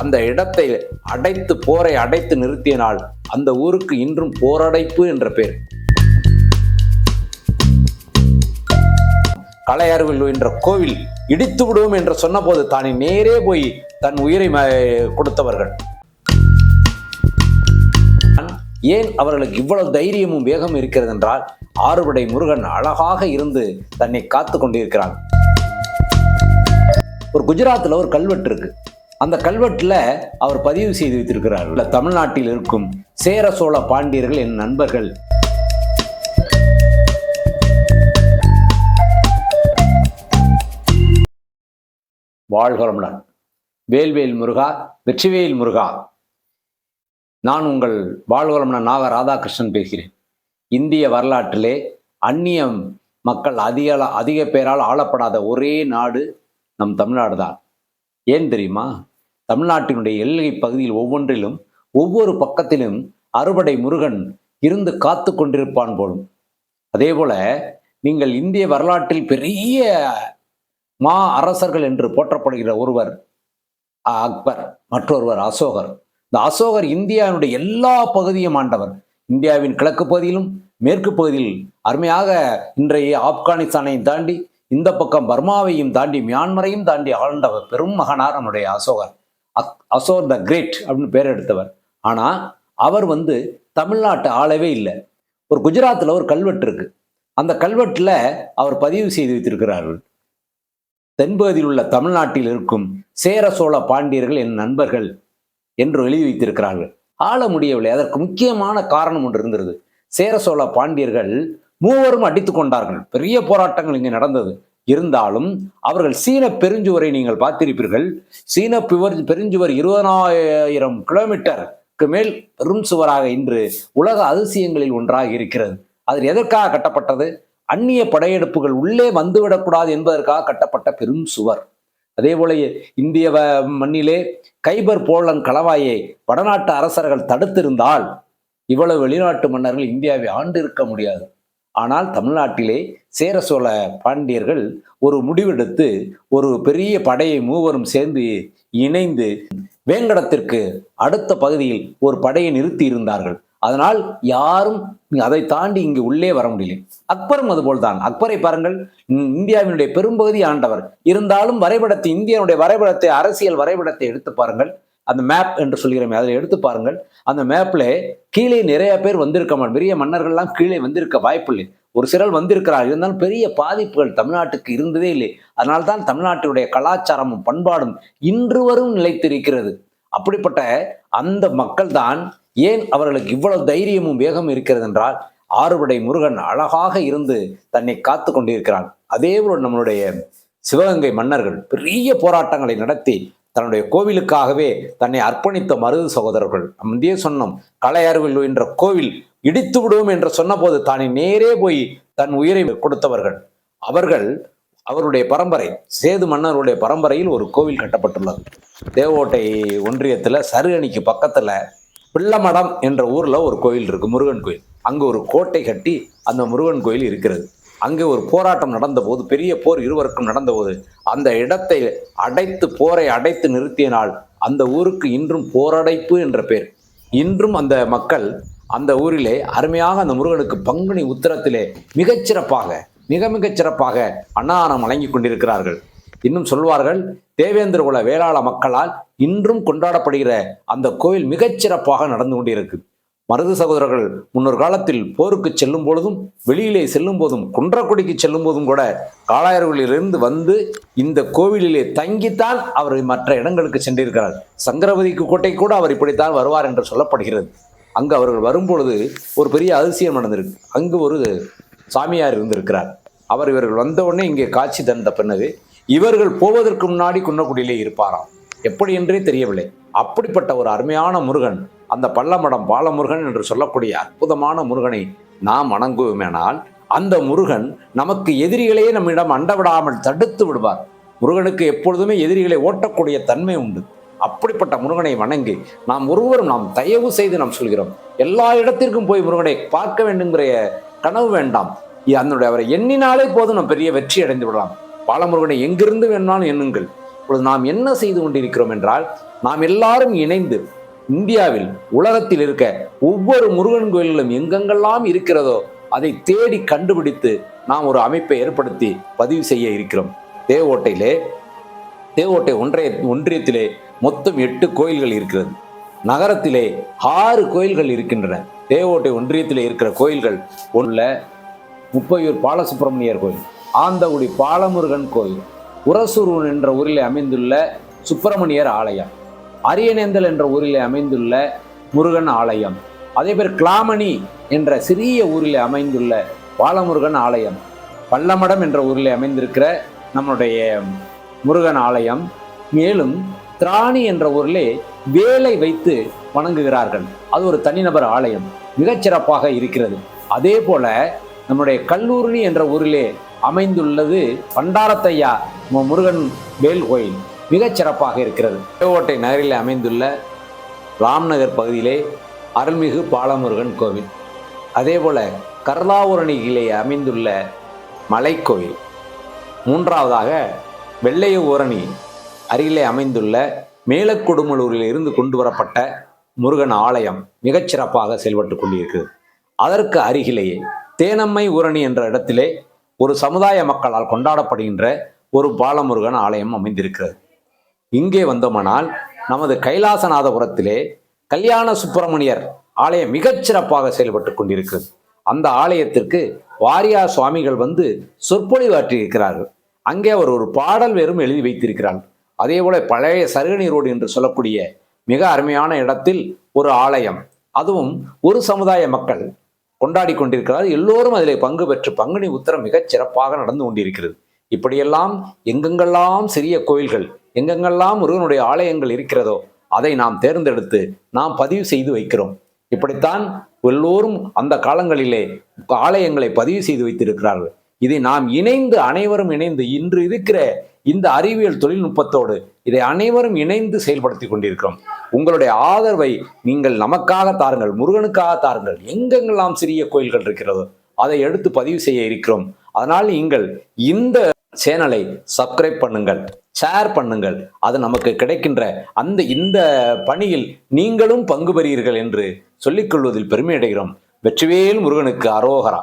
அந்த இடத்தை அடைத்து போரை அடைத்து நிறுத்தியனால் அந்த ஊருக்கு இன்றும் போரடைப்பு என்ற பெயர். கலையருவில் என்ற கோவில் இடித்து விடுவோம் என்று சொன்ன போது தானே நேரே போய் தன் உயிரை கொடுத்தவர்கள். ஏன் அவர்களுக்கு இவ்வளவு தைரியமும் வேகம் இருக்கிறது என்றால், ஆறுபடை முருகன் அழகாக இருந்து தன்னை காத்து கொண்டிருக்கிறான். ஒரு குஜராத்தில் ஒரு கல்வெட்டு இருக்கு. அந்த கல்வெட்டுல அவர் பதிவு செய்து வைத்திருக்கிறார், தமிழ்நாட்டில் இருக்கும் சேர சோழ பாண்டியர்கள் என் நண்பர்கள். வாழ்கரமுடன். வேல்வேல் முருகா, வெற்றிவேல் முருகா. நான் உங்கள் வாழ்வளமுடன் நாக ராதாகிருஷ்ணன் பேசுகிறேன். இந்திய வரலாற்றிலே அந்நிய மக்கள் அதிக பேரால் ஆளப்படாத ஒரே நாடு நம் தமிழ்நாடு தான். ஏன் தெரியுமா? தமிழ்நாட்டினுடைய எல்லை பகுதியில் ஒவ்வொன்றிலும் ஒவ்வொரு பக்கத்திலும் அறுபடை முருகன் இருந்து காத்து கொண்டிருப்பான் போலும். அதே போல நீங்கள் இந்திய வரலாற்றில் பெரிய மா அரசர்கள் என்று போற்றப்படுகிற ஒருவர் அக்பர், மற்றொருவர் அசோகர். இந்த அசோகர் இந்தியாவினுடைய எல்லா பகுதியும் ஆண்டவர். இந்தியாவின் கிழக்கு பகுதியிலும் மேற்கு பகுதியில் அருமையாக இன்றைய ஆப்கானிஸ்தானையும் தாண்டி இந்த பக்கம் பர்மாவையும் தாண்டி மியான்மரையும் தாண்டி ஆண்டவர் பெரும் மகனார் நம்முடைய அசோகர். அசோகர் த கிரேட் அப்படின்னு பேர் எடுத்தவர். ஆனால் அவர் தமிழ்நாட்டை ஆளவே இல்லை. ஒரு குஜராத்தில் ஒரு கல்வெட்டு இருக்கு. அந்த கல்வெட்டில் அவர் பதிவு செய்து வைத்திருக்கிறார்கள், தென்பகுதியில் உள்ள தமிழ்நாட்டில் இருக்கும் சேர சோழ பாண்டியர்கள் என் நண்பர்கள் என்று எழுதி வைத்திருக்கிறார்கள். ஆள முடியவில்லை. அதற்கு முக்கியமான காரணம் ஒன்று இருந்தது. சேர சோழ பாண்டியர்கள் மூவரும் அடித்து கொண்டார்கள். பெரிய போராட்டங்கள் இங்கே நடந்தது. இருந்தாலும் அவர்கள் சீன பெருஞ்சுவரை நீங்கள் பார்த்திருப்பீர்கள். சீன பெருஞ்சுவர் 20,000 கிலோமீட்டருக்கு மேல் பெரும் சுவராக இன்று உலக அதிசயங்களில் ஒன்றாக இருக்கிறது. அது எதற்காக கட்டப்பட்டது? அந்நிய படையெடுப்புகள் உள்ளே வந்துவிடக்கூடாது என்பதற்காக கட்டப்பட்ட பெரும் சுவர். அதே போல இந்திய மண்ணிலே கைபர் போலன் கலவாயை வடநாட்டு அரசர்கள் தடுத்திருந்தால் இவ்வளவு வெளிநாட்டு மன்னர்கள் இந்தியாவை ஆண்டு இருக்க முடியாது. ஆனால் தமிழ்நாட்டிலே சேர சோழ பாண்டியர்கள் ஒரு முடிவெடுத்து ஒரு பெரிய படையை மூவரும் சேர்ந்து இணைந்து வேங்கடத்திற்கு அடுத்த பகுதியில் ஒரு படையை நிறுத்தி இருந்தார்கள். அதனால் யாரும் அதை தாண்டி இங்கு உள்ளே வர முடியல. அக்பரும் அதுபோல்தான். அக்பரை பாருங்கள், இந்தியாவினுடைய பெரும்பகுதி ஆண்டவர். இருந்தாலும் வரைபடத்தை, இந்தியாவுடைய வரைபடத்தை, அரசியல் வரைபடத்தை எடுத்து பாருங்கள். அந்த மேப் என்று சொல்கிறோமே, அதில் எடுத்து பாருங்கள். அந்த மேப்ல கீழே நிறைய பேர் வந்திருக்க மாட்டாங்க. பெரிய மன்னர்கள்லாம் கீழே வந்திருக்க வாய்ப்பில்லை. ஒரு சிலர் வந்திருக்கிறார். இருந்தாலும் பெரிய பாதிப்புகள் தமிழ்நாட்டுக்கு இருந்ததே இல்லை. அதனால்தான் தமிழ்நாட்டுடைய கலாச்சாரமும் பண்பாடும் இன்று வரும் நிலைத்திருக்கிறது. அப்படிப்பட்ட அந்த மக்கள் தான் ஏன் அவர்களுக்கு இவ்வளவு தைரியமும் வேகம் இருக்கிறது என்றால், ஆறுபடை முருகன் அழகாக இருந்து தன்னை காத்து கொண்டிருக்கிறான். அதே போல் நம்மளுடைய சிவகங்கை மன்னர்கள் பெரிய போராட்டங்களை நடத்தி தன்னுடைய கோவிலுக்காகவே தன்னை அர்ப்பணித்த மருது சகோதரர்கள். முந்தைய சொன்னோம், கலையருவில் என்ற கோவில் இடித்து விடுவோம் என்று சொன்ன போது தானே நேரே போய் தன் உயிரை கொடுத்தவர்கள். அவருடைய பரம்பரை, சேது மன்னருடைய பரம்பரையில் ஒரு கோவில் கட்டப்பட்டுள்ளது. தேவோட்டை ஒன்றியத்தில் சருகணிக்கு பக்கத்தில் பிள்ளமடம் என்ற ஊரில் ஒரு கோயில் இருக்கு, முருகன் கோயில். அங்கே ஒரு கோட்டை கட்டி அந்த முருகன் கோயில் இருக்கிறது. அங்கே ஒரு போராட்டம் நடந்தபோது, பெரிய போர் இருவருக்கும் நடந்தபோது, அந்த இடத்தை போரை அடைத்து நிறுத்தியனால் அந்த ஊருக்கு இன்றும் போரடைப்பு என்ற பெயர். இன்றும் அந்த மக்கள் அந்த ஊரிலே அருமையாக அந்த முருகனுக்கு பங்குனி உத்திரத்திலே மிகச் சிறப்பாக அன்னதானம் வழங்கி கொண்டிருக்கிறார்கள். இன்னும் சொல்வார்கள், தேவேந்திர குல வேளாள மக்களால் இன்றும் கொண்டாடப்படுகிற அந்த கோவில் மிகச்சிறப்பாக நடந்து கொண்டிருக்கு. மருது சகோதரர்கள் முன்னொரு காலத்தில் போருக்கு செல்லும் பொழுதும், வெளியிலே செல்லும் போதும், குன்றக்குடிக்கு செல்லும் போதும் கூட காலாயர்களிலிருந்து இந்த கோவிலிலே தங்கித்தான் அவர் மற்ற இடங்களுக்கு சென்றிருக்கிறார். சங்கரவதிக்கு கோட்டை கூட அவர் இப்படித்தான் வருவார் என்று சொல்லப்படுகிறது. அங்கு அவர்கள் வரும்பொழுது ஒரு பெரிய அதிசயம் நடந்திருக்கு. அங்கு ஒரு சாமியார் இருந்திருக்கிறார். இவர்கள் வந்த உடனே இங்கே காட்சி தந்த பின்னது இவர்கள் போவதற்கு முன்னாடி குன்னக்குடியிலே இருப்பாராம். எப்படி என்றே தெரியவில்லை. அப்படிப்பட்ட ஒரு அருமையான முருகன், அந்த பள்ளமடம் பாலமுருகன் என்று சொல்லக்கூடிய அற்புதமான முருகனை நாம் வணங்குவோமேனால், அந்த முருகன் நமக்கு எதிரிகளையே நம்மிடம் அண்டவிடாமல் தடுத்து விடுவார். முருகனுக்கு எப்பொழுதுமே எதிரிகளை ஓட்டக்கூடிய தன்மை உண்டு. அப்படிப்பட்ட முருகனை வணங்கி நாம் தயவு செய்து நாம் சொல்கிறோம், எல்லா இடத்திற்கும் போய் முருகனை பார்க்க வேண்டுங்கிற கனவு வேண்டாம். அவரை எண்ணினாலே போதும் நாம் பெரிய வெற்றி அடைந்து விடலாம். பாலமுருகனை எங்கிருந்து வேணாலும் எண்ணுங்கள். இப்பொழுது நாம் என்ன செய்து கொண்டிருக்கிறோம் என்றால், நாம் எல்லாரும் இணைந்து இந்தியாவில் உலகத்தில் இருக்க ஒவ்வொரு முருகன் கோயில்களும் எங்கெங்கெல்லாம் இருக்கிறதோ அதை தேடி கண்டுபிடித்து நாம் ஒரு அமைப்பை ஏற்படுத்தி பதிவு செய்ய இருக்கிறோம். தேவோட்டை ஒன்றியத்திலே மொத்தம் 8 கோயில்கள் இருக்கிறது. நகரத்திலே 6 கோயில்கள் இருக்கின்றன. தேவோட்டை ஒன்றியத்திலே இருக்கிற கோயில்கள் முப்பையூர் பாலசுப்பிரமணியர் கோயில், ஆந்தகுடி பாலமுருகன் கோயில், உரசூர் என்ற ஊரிலே அமைந்துள்ள சுப்பிரமணியர் ஆலயம், அரியநேந்தல் என்ற ஊரிலே அமைந்துள்ள முருகன் ஆலயம், அதே பேர் கிளாமணி என்ற சிறிய ஊரிலே அமைந்துள்ள பாலமுருகன் ஆலயம், பல்லமடம் என்ற ஊரிலே அமைந்திருக்கிற நம்முடைய முருகன் ஆலயம், மேலும் திராணி என்ற ஊரிலே வேலை வைத்து வணங்குகிறார்கள். அது ஒரு தனிநபர் ஆலயம், மிகச்சிறப்பாக இருக்கிறது. அதே போல நம்முடைய கல்லூரணி என்ற ஊரிலே அமைந்துள்ளது பண்டாரத்தையா முருகன் வேல் கோயில், மிகச்சிறப்பாக இருக்கிறது. தேவோட்டை நகரில் அமைந்துள்ள ராம்நகர் பகுதியிலே அருள்மிகு பாலமுருகன் கோவில், அதே போல கர்லாவூரணியிலே அமைந்துள்ள மலைக்கோயில், மூன்றாவதாக வெள்ளைய ஊரணி அருகிலே அமைந்துள்ள மேலக்கொடுமலூரில் இருந்து கொண்டு வரப்பட்ட முருகன் ஆலயம் மிகச்சிறப்பாக செயல்பட்டு கொண்டிருக்கிறது. அதற்கு அருகிலேயே தேனம்மை ஊரணி என்ற இடத்திலே ஒரு சமுதாய மக்களால் கொண்டாடப்படுகின்ற ஒரு பாலமுருகன் ஆலயம் அமைந்திருக்கிறது. இங்கே வந்தோமானால் நமது கைலாசநாதபுரத்திலே கல்யாண சுப்பிரமணியர் ஆலயம் மிகச்சிறப்பாக செயல்பட்டு கொண்டிருக்கிறது. அந்த ஆலயத்திற்கு வாரியார் சுவாமிகள் வந்து சொற்பொழிவாற்றியிருக்கிறார்கள். அங்கே அவர் ஒரு பாடல் வேறும் எழுதி வைத்திருக்கிறார். அதே போல பழைய சருகணி ரோடு என்று சொல்லக்கூடிய மிக அருமையான இடத்தில் ஒரு ஆலயம், அதுவும் ஒரு சமுதாய மக்கள் கொண்டாடி கொண்டிருக்கிறார். எல்லோரும் அதில் பங்கு பெற்று பங்குனி உத்திரம் மிகச் சிறப்பாக நடந்து கொண்டிருக்கிறது. இப்படியெல்லாம் எங்கெங்கெல்லாம் சிறிய கோயில்கள், எங்கெங்கெல்லாம் முருகனுடைய ஆலயங்கள் இருக்கிறதோ அதை நாம் தேர்ந்தெடுத்து நாம் பதிவு செய்து வைக்கிறோம். இப்படித்தான் எல்லோரும் அந்த காலங்களிலே ஆலயங்களை பதிவு செய்து வைத்திருக்கிறார்கள். இதை நாம் அனைவரும் இணைந்து இன்று இருக்கிற இந்த அறிவியல் தொழில்நுட்பத்தோடு இதை அனைவரும் இணைந்து செயல்படுத்தி கொண்டிருக்கிறோம். உங்களுடைய ஆதரவை நீங்கள் நமக்காக தாருங்கள், முருகனுக்காக தாருங்கள். எங்கெங்கெல்லாம் சிறிய கோயில்கள் இருக்கிறதோ அதை எடுத்து பதிவு செய்ய இருக்கிறோம். அதனால் நீங்கள் இந்த சேனலை சப்ஸ்கிரைப் பண்ணுங்கள், ஷேர் பண்ணுங்கள். அது நமக்கு கிடைக்கின்ற இந்த பணியில் நீங்களும் பங்கு பெறுவீர்கள் என்று சொல்லிக்கொள்வதில் பெருமை அடைகிறோம். வெற்றிவேல் முருகனுக்கு அரோகரா.